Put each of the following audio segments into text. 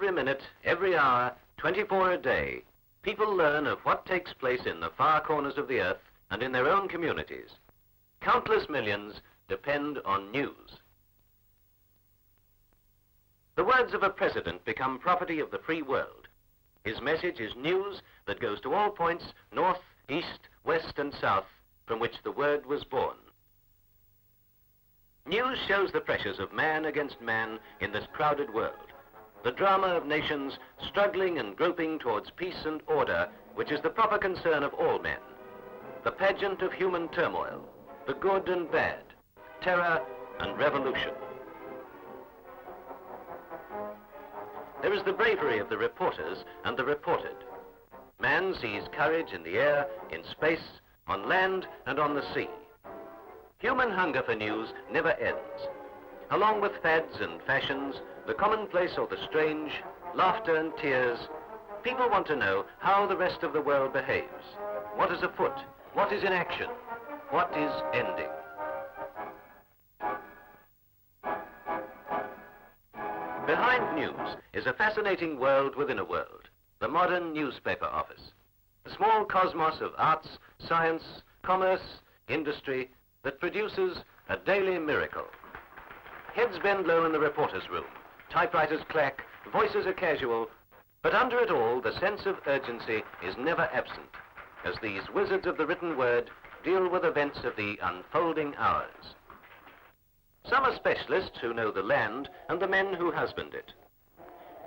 every minute, every hour, 24 a day, people learn of what takes place in the far corners of the earth and in their own communities. Countless millions depend on news. The words of a president become property of the free world. His message is news that goes to all points, north, east, west, and south, from which the word was born. News shows the pressures of man against man in this crowded world, the drama of nations struggling and groping towards peace and order, which is the proper concern of all men, the pageant of human turmoil, the good and bad, terror and revolution. There is the bravery of the reporters and the reported. Man sees courage in the air, in space, on land and on the sea. Human hunger for news never ends. Along with fads and fashions, the commonplace or the strange, laughter and tears, people want to know how the rest of the world behaves. What is afoot? What is in action? What is ending? Behind news is a fascinating world within a world, the modern newspaper office. A small cosmos of arts, science, commerce, industry that produces a daily miracle. Heads bend low in the reporter's room, typewriters clack, voices are casual, but under it all the sense of urgency is never absent, as these wizards of the written word deal with events of the unfolding hours. Some are specialists who know the land and the men who husband it.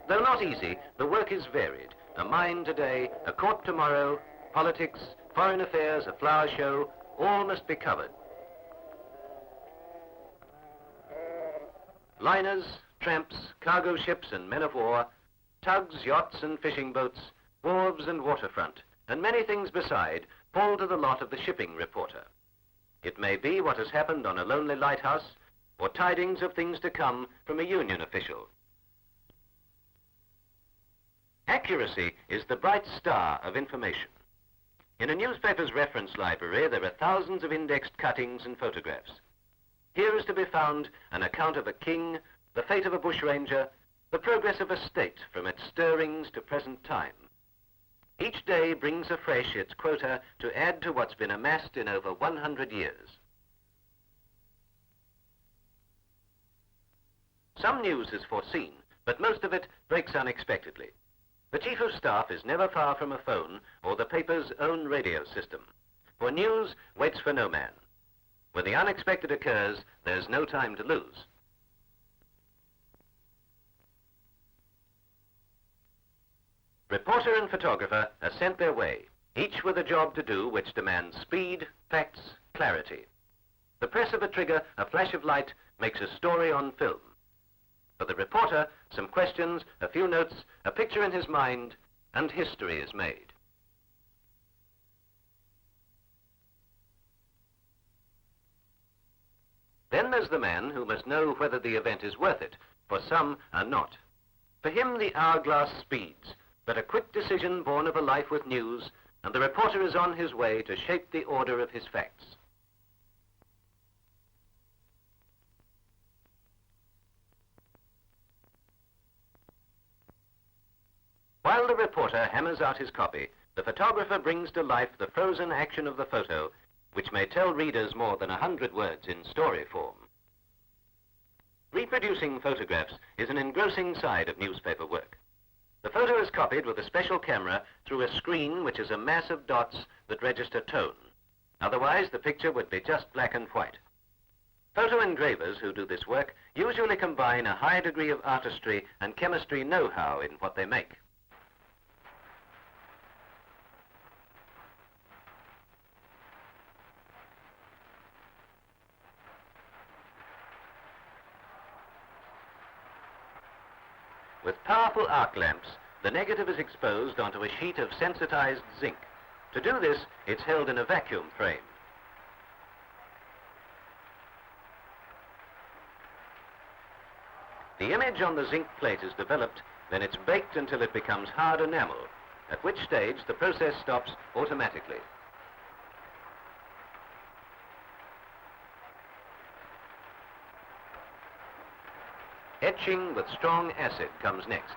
Though not easy, the work is varied. A mine today, a court tomorrow, politics, foreign affairs, a flower show, all must be covered. Liners, tramps, cargo ships and men of war, tugs, yachts and fishing boats, wharves and waterfront, and many things beside fall to the lot of the shipping reporter. It may be what has happened on a lonely lighthouse, or tidings of things to come from a union official. Accuracy is the bright star of information. In a newspaper's reference library, there are thousands of indexed cuttings and photographs. Here is to be found an account of a king, the fate of a bushranger, the progress of a state from its stirrings to present time. Each day brings afresh its quota to add to what's been amassed in over 100 years. Some news is foreseen, but most of it breaks unexpectedly. The chief of staff is never far from a phone or the paper's own radio system, for news waits for no man. When the unexpected occurs, there's no time to lose. Reporter and photographer are sent their way, each with a job to do which demands speed, facts, clarity. The press of a trigger, a flash of light, makes a story on film. For the reporter, some questions, a few notes, a picture in his mind, and history is made. Then there's the man who must know whether the event is worth it, for some are not. For him, the hourglass speeds, but a quick decision born of a life with news, and the reporter is on his way to shape the order of his facts. While the reporter hammers out his copy, the photographer brings to life the frozen action of the photo, which may tell readers more than 100 words in story form. Reproducing photographs is an engrossing side of newspaper work. The photo is copied with a special camera through a screen which is a mass of dots that register tone. Otherwise, the picture would be just black and white. Photo engravers who do this work usually combine a high degree of artistry and chemistry know-how in what they make. With powerful arc lamps, the negative is exposed onto a sheet of sensitized zinc. To do this, it's held in a vacuum frame. The image on the zinc plate is developed, then it's baked until it becomes hard enamel, at which stage the process stops automatically. Etching with strong acid comes next.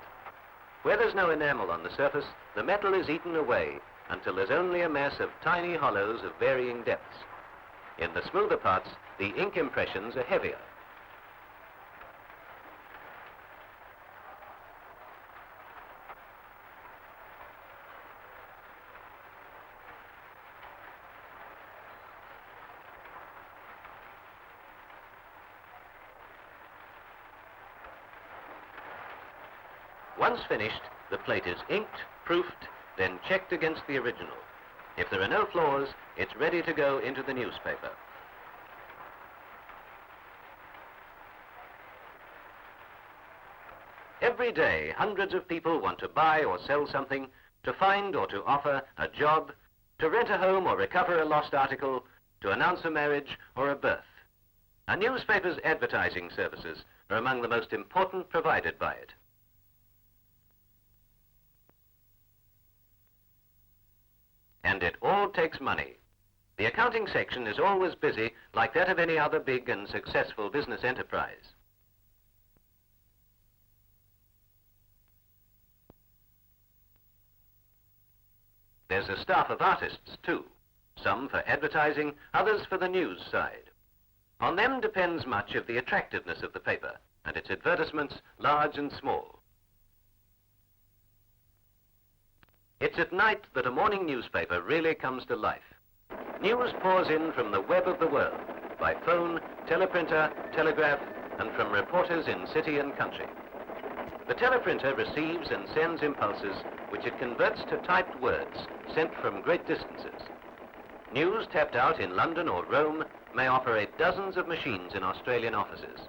Where there's no enamel on the surface, the metal is eaten away until there's only a mass of tiny hollows of varying depths. In the smoother parts, the ink impressions are heavier. Once finished, the plate is inked, proofed, then checked against the original. If there are no flaws, it's ready to go into the newspaper. Every day, hundreds of people want to buy or sell something, to find or to offer a job, to rent a home or recover a lost article, to announce a marriage or a birth. A newspaper's advertising services are among the most important provided by it. And it all takes money. The accounting section is always busy, like that of any other big and successful business enterprise. There's a staff of artists, too, some for advertising, others for the news side. On them depends much of the attractiveness of the paper and its advertisements, large and small. It's at night that a morning newspaper really comes to life. News pours in from the web of the world, by phone, teleprinter, telegraph, and from reporters in city and country. The teleprinter receives and sends impulses which it converts to typed words sent from great distances. News tapped out in London or Rome may operate dozens of machines in Australian offices.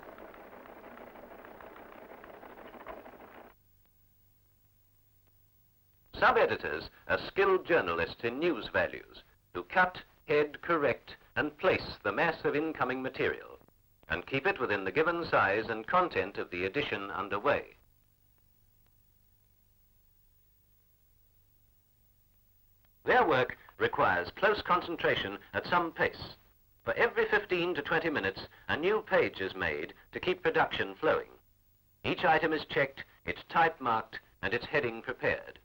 Sub-editors are skilled journalists in news values who cut, head, correct, and place the mass of incoming material and keep it within the given size and content of the edition underway. Their work requires close concentration at some pace. For every 15 to 20 minutes, a new page is made to keep production flowing. Each item is checked, its type marked, and its heading prepared.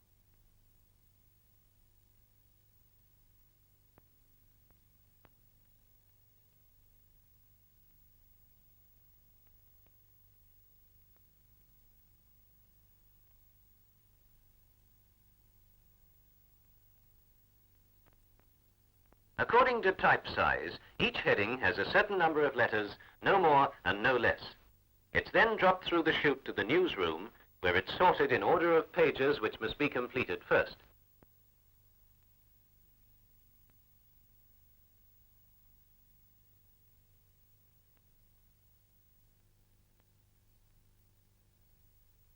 According to type size, each heading has a certain number of letters, no more and no less. It's then dropped through the chute to the newsroom, where it's sorted in order of pages which must be completed first.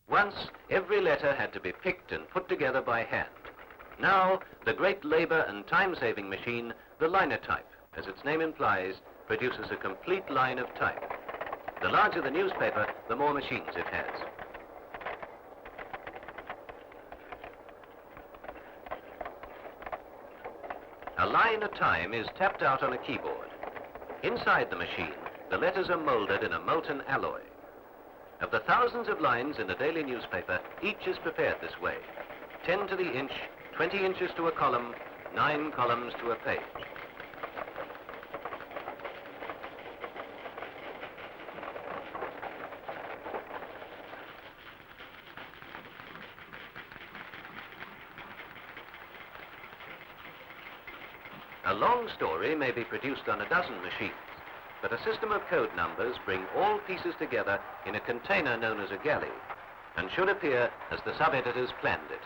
Once, every letter had to be picked and put together by hand. Now, the great labor and time-saving machine, the linotype, as its name implies, produces a complete line of type. The larger the newspaper, the more machines it has. A line at a time is tapped out on a keyboard. Inside the machine, the letters are molded in a molten alloy. Of the thousands of lines in a daily newspaper, each is prepared this way. 10 to the inch, 20 inches to a column, 9 columns to a page. A long story may be produced on a dozen machines, but a system of code numbers bring all pieces together in a container known as a galley, and should appear as the sub-editors planned it.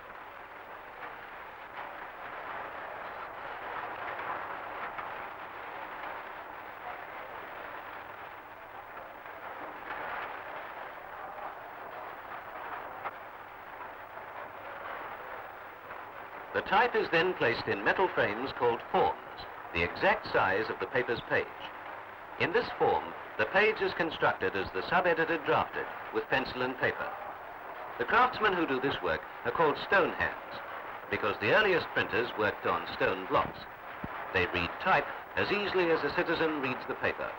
The type is then placed in metal frames called forms, the exact size of the paper's page. In this form, the page is constructed as the sub-editor drafted, with pencil and paper. The craftsmen who do this work are called stone hands, because the earliest printers worked on stone blocks. They read type as easily as a citizen reads the paper.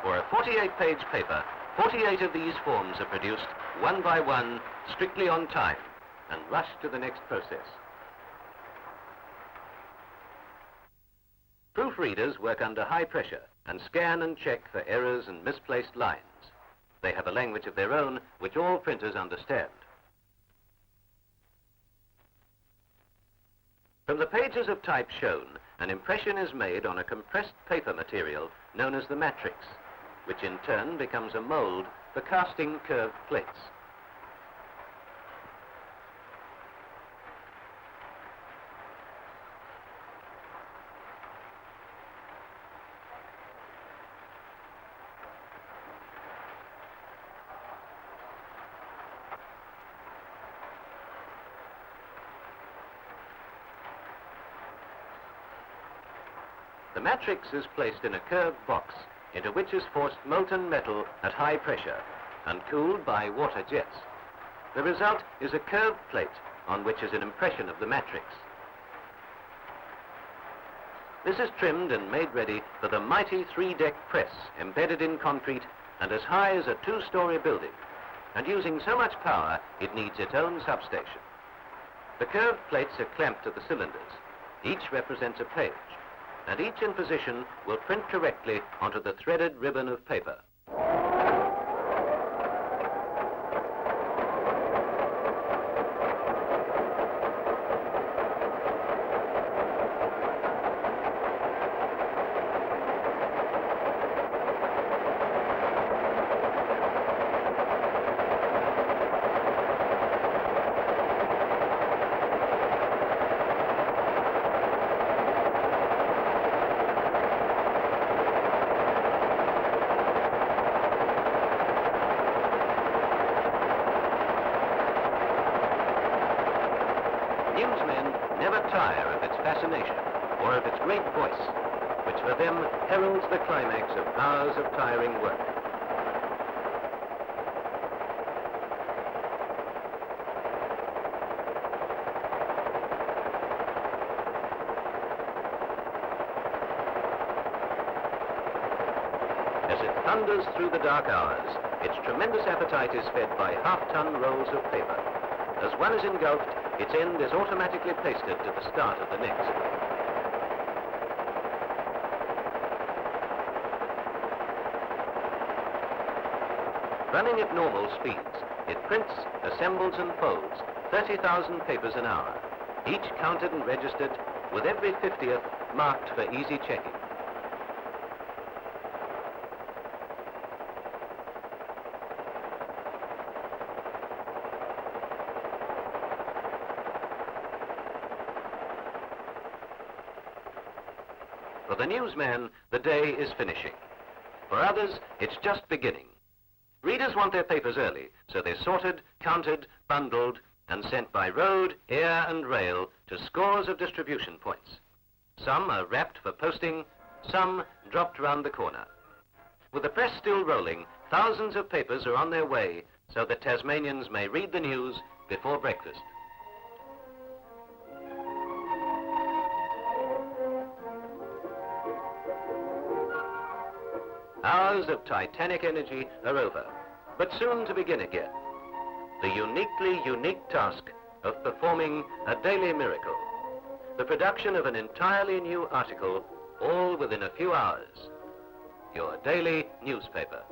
For a 48-page paper, 48 of these forms are produced one by one, strictly on time, and rushed to the next process. Proofreaders work under high pressure and scan and check for errors and misplaced lines. They have a language of their own which all printers understand. From the pages of type shown, an impression is made on a compressed paper material known as the matrix, which in turn becomes a mold for casting curved plates. The matrix is placed in a curved box into which is forced molten metal at high pressure and cooled by water jets. The result is a curved plate on which is an impression of the matrix. This is trimmed and made ready for the mighty 3-deck press embedded in concrete and as high as a 2-story building, and using so much power it needs its own substation. The curved plates are clamped to the cylinders. Each represents a page, and each in position will print correctly onto the threaded ribbon of paper. Newsmen never tire of its fascination or of its great voice, which for them heralds the climax of hours of tiring work. As it thunders through the dark hours, its tremendous appetite is fed by half-ton rolls of paper. As one is engulfed, its end is automatically pasted to the start of the next. Running at normal speeds, it prints, assembles and folds 30,000 papers an hour, each counted and registered, with every 50th marked for easy checking. For the newsman, the day is finishing. For others, it's just beginning. Readers want their papers early, so they're sorted, counted, bundled, and sent by road, air and rail to scores of distribution points. Some are wrapped for posting, some dropped round the corner. With the press still rolling, thousands of papers are on their way so that Tasmanians may read the news before breakfast. Hours of titanic energy are over, but soon to begin again. The uniquely unique task of performing a daily miracle. The production of an entirely new article, all within a few hours. Your daily newspaper.